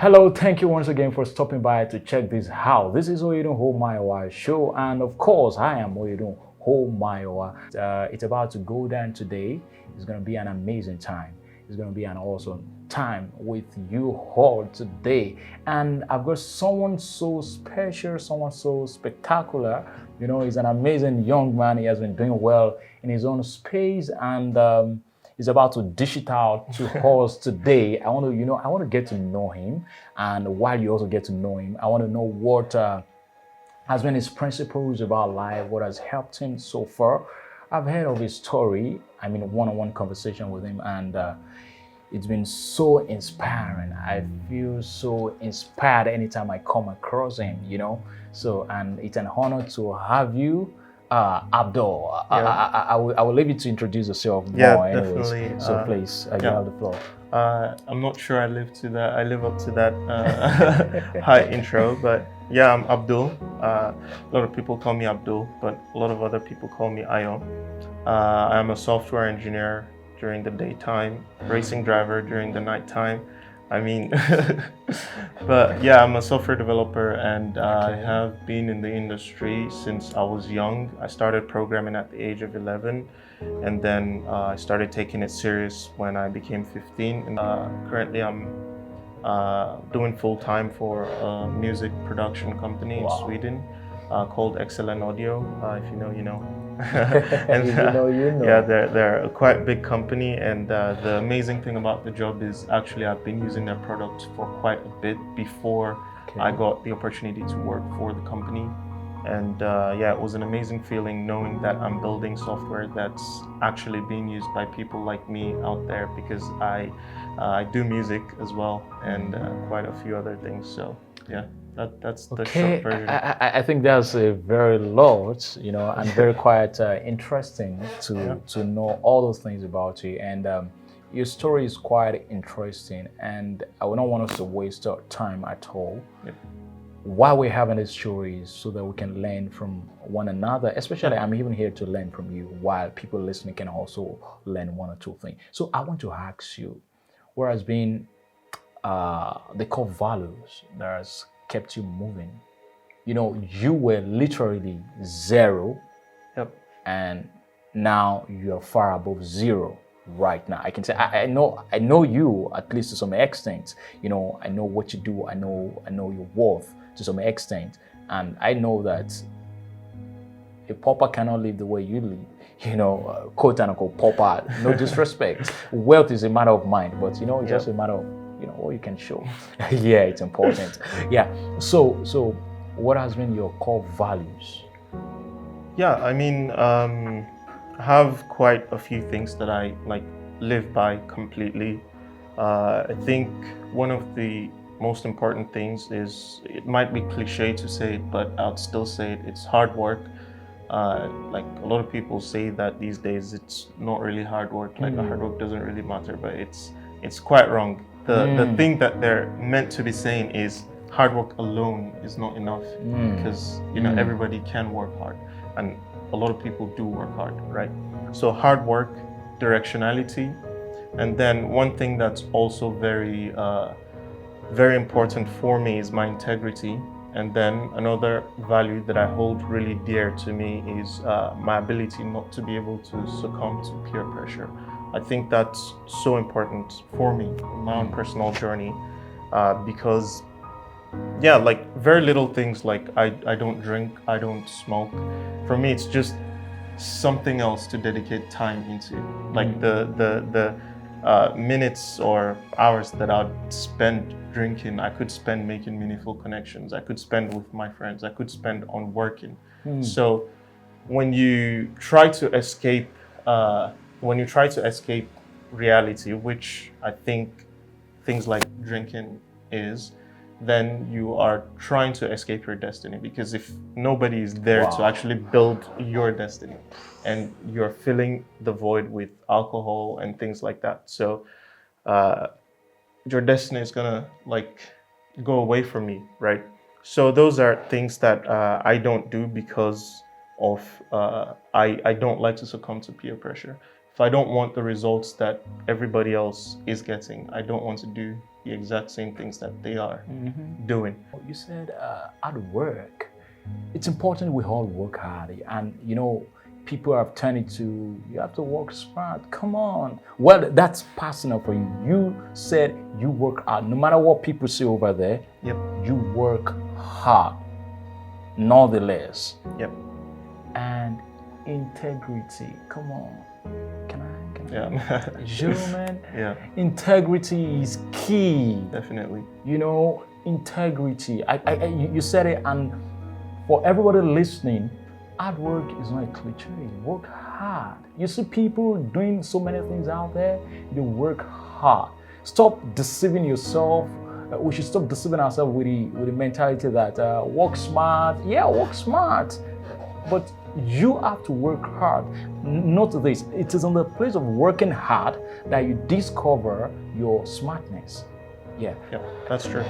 Hello, thank you once again for stopping by to check this out. This is Oyedun Homayowa show, and of course, I am Oyedun Homayowa. It's about to go down today. It's going to be an amazing time. It's going to be an awesome time with you all today. And I've got someone so special, someone so spectacular. You know, he's an amazing young man. He has been doing well in his own space, and is about to dish it out to us today. I want to get to know him, and while you also get to know him, I want to know what has been his principles about life, what has helped him so far. I've heard of his story. I mean, one-on-one conversation with him, and it's been so inspiring. I feel so inspired anytime I come across him. So and it's an honor to have you. Abdul, Yeah. I will leave you to introduce yourself Yeah, more anyways. definitely. So please, you yeah. have the floor. I'm not sure I live up to that high intro, but yeah, I'm Abdul. A lot of people call me Abdul, but a lot of other people call me Ayo. I'm a software engineer during the daytime, racing driver during the nighttime. I mean, but yeah, I'm a software developer, and I have been in the industry since I was young. I started programming at the age of 11, and then I started taking it serious when I became 15. And currently, I'm doing full time for a music production company in Sweden called Excellent Audio. If you know, you know. And you know. Yeah, they're a quite big company, and the amazing thing about the job is actually I've been using their product for quite a bit before I got the opportunity to work for the company. And yeah, it was an amazing feeling knowing that I'm building software that's actually being used by people like me out there, because I do music as well, and quite a few other things. So yeah. That's the short version. I think that's a very lot, and very quite interesting to know all those things about you. And your story is quite interesting, and I would not want us to waste our time at all. Yep. Why we're having these stories, so that we can learn from one another. Especially, I'm even here to learn from you, while people listening can also learn one or two things. So I want to ask you, what has been the core values that has kept you moving? You were literally zero. Yep. And now you're far above zero right now. I can say I know you, at least to some extent. I know what you do. I know your worth to some extent, and I know that a pauper cannot live the way you live. Quote unquote pauper. No disrespect. Wealth is a matter of mind, but it's just a matter of what you can show. Yeah, it's important. Yeah. So what has been your core values? Yeah, I mean, I have quite a few things that I live by completely. I think one of the most important things is, it might be cliche to say it, but I'd still say it, it's hard work. Like a lot of people say that these days it's not really hard work, the hard work doesn't really matter, but it's quite wrong. The thing that they're meant to be saying is hard work alone is not enough, because everybody can work hard, and a lot of people do work hard, right? So hard work, directionality, and then one thing that's also very very important for me is my integrity. And then another value that I hold really dear to me is my ability not to be able to succumb to peer pressure. I think that's so important for me in my own personal journey, because yeah, very little things, I don't drink, I don't smoke. For me, it's just something else to dedicate time into. The minutes or hours that I'd spend drinking, I could spend making meaningful connections. I could spend with my friends. I could spend on working. So when you try to escape reality, which I think things like drinking is, then you are trying to escape your destiny, because if nobody is there to actually build your destiny, and you're filling the void with alcohol and things like that, so your destiny is gonna go away from you, right? So those are things that I don't do, because of I don't like to succumb to peer pressure. If I don't want the results that everybody else is getting, I don't want to do the exact same things that they are doing. You said at work, it's important we all work hard. And, you know, people have turned it to, you have to work smart. Come on. Well, that's personal for you. You said you work hard. No matter what people say over there, Yep. you work hard, nonetheless. Yep. And integrity. Come on. Can I? Yeah. Gentlemen, Yeah. integrity is key. Definitely. You know, integrity. You said it, and for everybody listening, hard work is not a cliche. Work hard. You see people doing so many things out there, they work hard. Stop deceiving yourself. We should stop deceiving ourselves with the mentality that work smart. Yeah, work smart. But you have to work hard. Note this, it is in the place of working hard that you discover your smartness. Yeah. Yeah, that's true.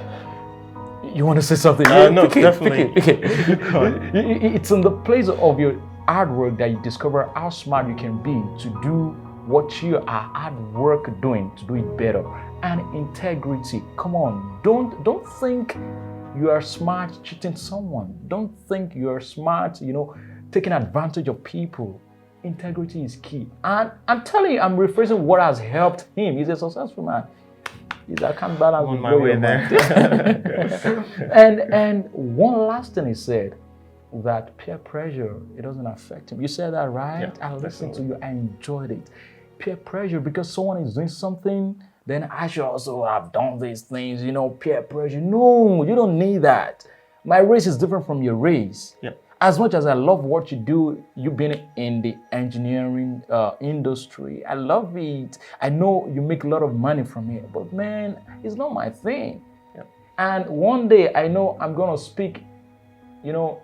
You want to say something? No, Pick it, definitely. pick it. It's in the place of your hard work that you discover how smart you can be to do what you are hard work doing, to do it better. And integrity. Come on, don't think you are smart cheating someone. Don't think you are smart, you know, taking advantage of people. Integrity is key. And I'm telling you, I'm rephrasing what has helped him. He's a successful man. I can't balance on my way there. and one last thing he said, that peer pressure, it doesn't affect him. You said that, right? Yeah, I listened to definitely. you. I enjoyed it. Peer pressure, because someone is doing something, then I should also have done these things. You know, peer pressure. No, you don't need that. My race is different from your race. Yeah. As much as I love what you do, you've been in the engineering industry. I love it. I know you make a lot of money from it, but man, it's not my thing. Yeah. And one day I know I'm gonna speak, you know,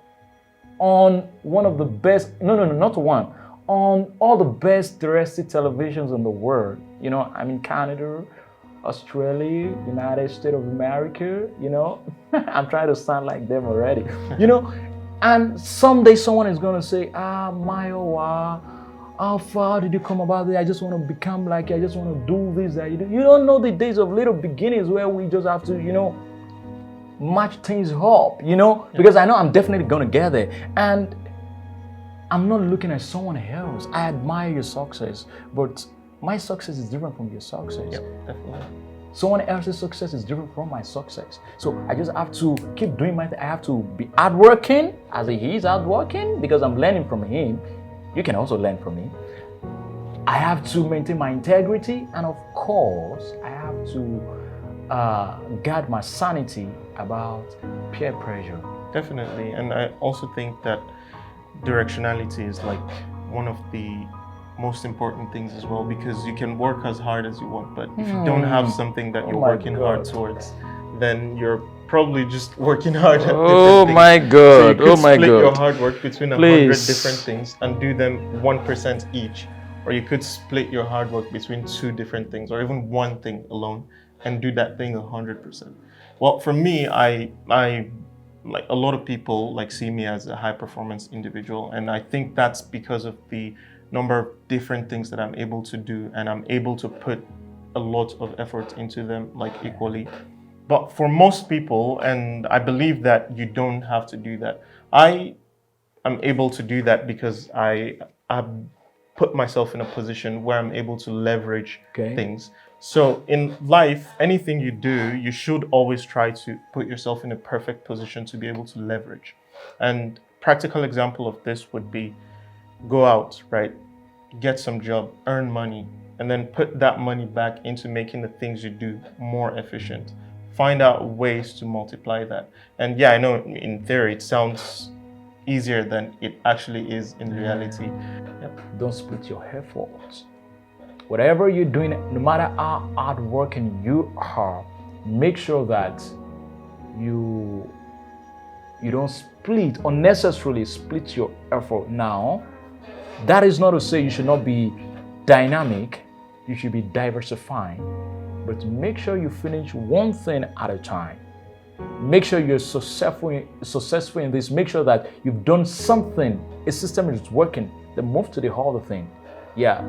on one of the best, not one, on all the best terrestrial televisions in the world. You know, I'm in Canada, Australia, United States of America, you know. I'm trying to sound like them already, you know. And someday someone is going to say, Mayo, how far did you come about this? I just want to become like you. I just want to do this, that you do. You don't know the days of little beginnings where we just have to, you know, match things up, you know, because I know I'm definitely going to get there. And I'm not looking at someone else. I admire your success, but my success is different from your success. Yeah, definitely. Someone else's success is different from my success. So I just have to keep doing my thing. I have to be hardworking as he is hardworking because I'm learning from him. You can also learn from me. I have to maintain my integrity, and of course, I have to guard my sanity about peer pressure. Definitely. And I also think that directionality is like one of the most important things as well, because you can work as hard as you want, but if you don't have something that you're working hard towards, then you're probably just working hard at different things. My God! So you could my split God! your hard work between 100 different things and do them 1% each, or you could split your hard work between 2 different things, or even one thing alone, and do that thing 100%. Well, for me, I like a lot of people like see me as a high performance individual, and I think that's because of the number of different things that I'm able to do, and I'm able to put a lot of effort into them, like equally. But for most people, and I believe that you don't have to do that. I am able to do that because I put myself in a position where I'm able to leverage things. So in life, anything you do, you should always try to put yourself in a perfect position to be able to leverage. And practical example of this would be go out, right? Get some job, earn money, and then put that money back into making the things you do more efficient. Find out ways to multiply that. And yeah, I know in theory it sounds easier than it actually is in reality. Yep. Don't split your efforts. Whatever you're doing, no matter how hardworking you are, make sure that you don't unnecessarily split your effort. Now, that is not to say you should not be dynamic, you should be diversifying, but make sure you finish one thing at a time. Make sure you're successful in this. Make sure that you've done something, a system is working, then move to the other thing. Yeah,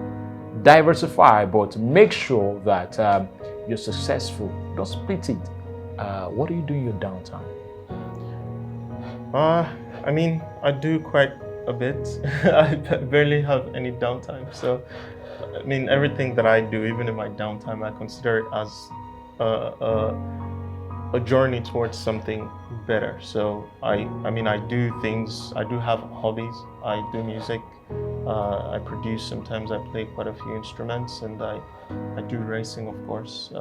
diversify, but make sure that you're successful. Don't split it. What do you do in your downtime? I mean, I do quite a bit. I barely have any downtime. So, I mean, everything that I do, even in my downtime, I consider it as a journey towards something better. So, I mean, I do things. I do have hobbies. I do music. I produce. Sometimes I play quite a few instruments, and I do racing, of course,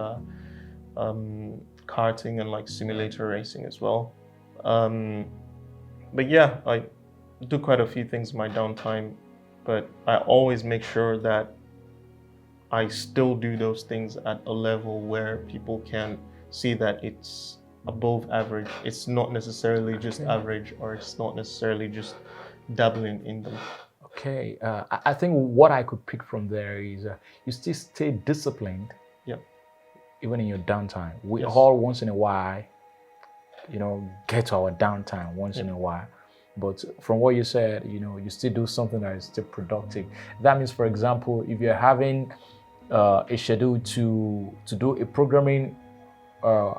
karting and like simulator racing as well. But yeah, I do quite a few things in my downtime, but I always make sure that I still do those things at a level where people can see that it's above average. It's not necessarily just average, or it's not necessarily just dabbling in them. Okay, I think what I could pick from there is you still stay disciplined. Yep. Even in your downtime. We Yes. all once in a while, get our downtime once in a while. But from what you said, you still do something that is still productive. That means, for example, if you're having a schedule to do a programming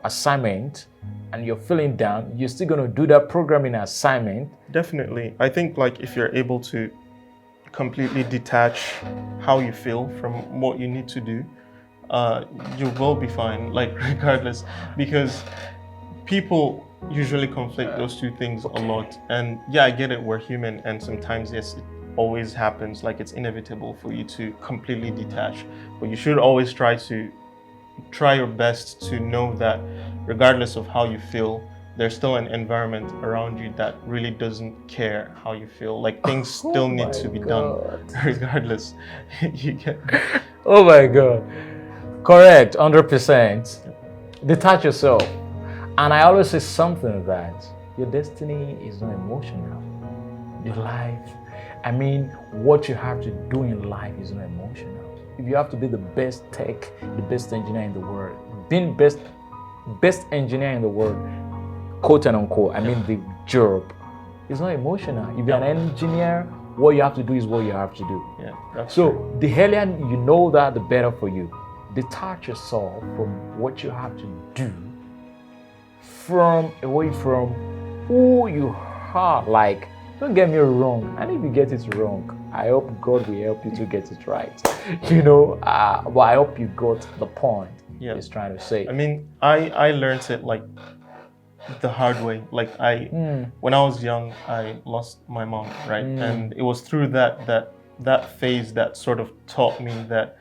assignment and you're feeling down, you're still going to do that programming assignment. Definitely. I think like if you're able to completely detach how you feel from what you need to do, you will be fine, like regardless, because people usually conflict those two things a lot. And yeah, I get it, we're human, and sometimes yes, it always happens, like it's inevitable for you to completely detach, but you should always try your best to know that regardless of how you feel, there's still an environment around you that really doesn't care how you feel. Like things still need to be done regardless. You get Oh my God. Correct, 100%. Detach yourself. And I always say something that your destiny is not emotional. Your life, I mean, what you have to do in life is not emotional. If you have to be the best tech, the best engineer in the world, being best engineer in the world, quote and unquote, I mean the job, it's not emotional. If you're an engineer, what you have to do is what you have to do. Yeah, that's so true. The earlier you know that, the better for you. Detach yourself from what you have to do, away from who you are. Like, don't get me wrong, and if you get it wrong, I hope God will help you to get it right. But I hope you got the point he's trying to say. I mean, I learned it like the hard way. Like when I was young, I lost my mom, right? And it was through that phase that sort of taught me that,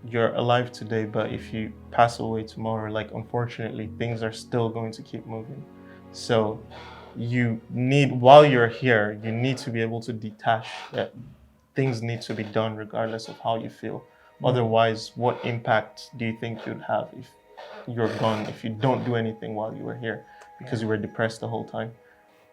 you're alive today, but if you pass away tomorrow, like unfortunately, things are still going to keep moving. So while you're here, you need to be able to detach that things need to be done regardless of how you feel. Otherwise, what impact do you think you'd have if you're gone, if you don't do anything while you were here because you were depressed the whole time?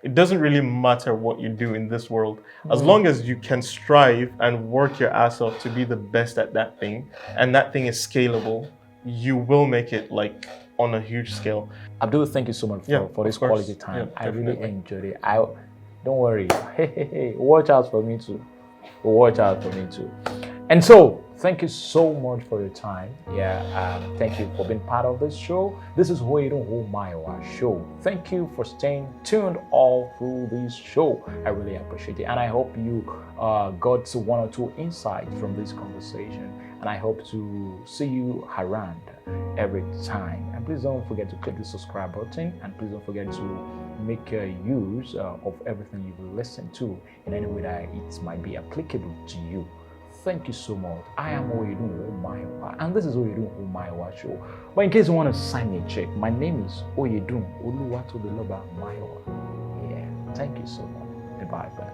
It doesn't really matter what you do in this world. As long as you can strive and work your ass off to be the best at that thing, and that thing is scalable, you will make it like on a huge scale. Abdul, thank you so much for this quality time. I really enjoyed it. Don't worry. Hey, watch out for me too. Watch out for me too. And so, thank you so much for your time. Thank you for being part of this show. This is Oyedun Omayowa show. Thank you for staying tuned all through this show. I really appreciate it. And I hope you got one or two insights from this conversation. And I hope to see you around every time. And please don't forget to click the subscribe button. And please don't forget to make use of everything you've listened to in any way that it might be applicable to you. Thank you so much. I am Oyedun Omayowa, and this is Oyedun Omayowa show. But in case you want to sign me a check, my name is Oyedun Oluwatobiloba Mayowa. Thank you so much. Goodbye, friend.